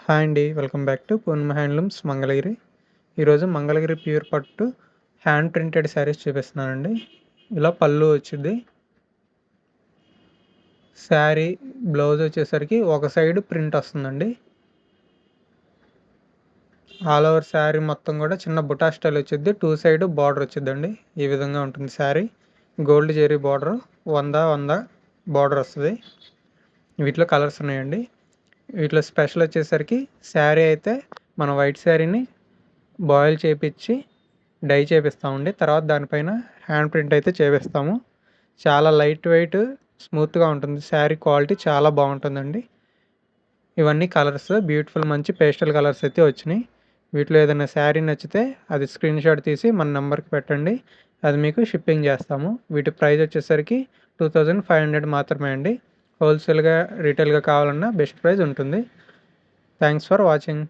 Hi అండి. Welcome back to Purnima handlooms Mangalagiri. ఈరోజు Mangalagiri pure పట్టు హ్యాండ్ ప్రింటెడ్ శారీస్ చూపిస్తున్నానండి. ఇలా పళ్ళు వచ్చింది. శారీ బ్లౌజ్ వచ్చేసరికి ఒక సైడ్ ప్రింట్ వస్తుందండి. ఆల్ ఓవర్ శారీ మొత్తం కూడా చిన్న బుటా స్టైల్ వచ్చింది. 2 సైడ్ బార్డర్ వచ్చిందండి. ఈ విధంగా ఉంటుంది sari. Gold zari border 100 border వస్తుంది. వీటిలో కలర్స్ ఉన్నాయండి. వీటిలో స్పెషల్ వచ్చేసరికి శారీ అయితే మన వైట్ శారీని బాయిల్ చేపించి డై చేపిస్తామండి. తర్వాత దానిపైన హ్యాండ్ ప్రింట్ అయితే చేపిస్తాము. చాలా లైట్ వెయిట్ స్మూత్గా ఉంటుంది. శారీ క్వాలిటీ చాలా బాగుంటుందండి. ఇవన్నీ కలర్స్ బ్యూటిఫుల్ మంచి పేస్టల్ కలర్స్ అయితే వచ్చినాయి. వీటిలో ఏదైనా శారీ నచ్చితే అది స్క్రీన్ షాట్ తీసి మన నెంబర్కి పెట్టండి. అది మీకు షిప్పింగ్ చేస్తాము. వీటి ప్రైస్ వచ్చేసరికి 2500 మాత్రమే అండి. హోల్సేల్గా రీటైల్గా కావాలన్నా బెస్ట్ ప్రైస్ ఉంటుంది. Thanks for watching.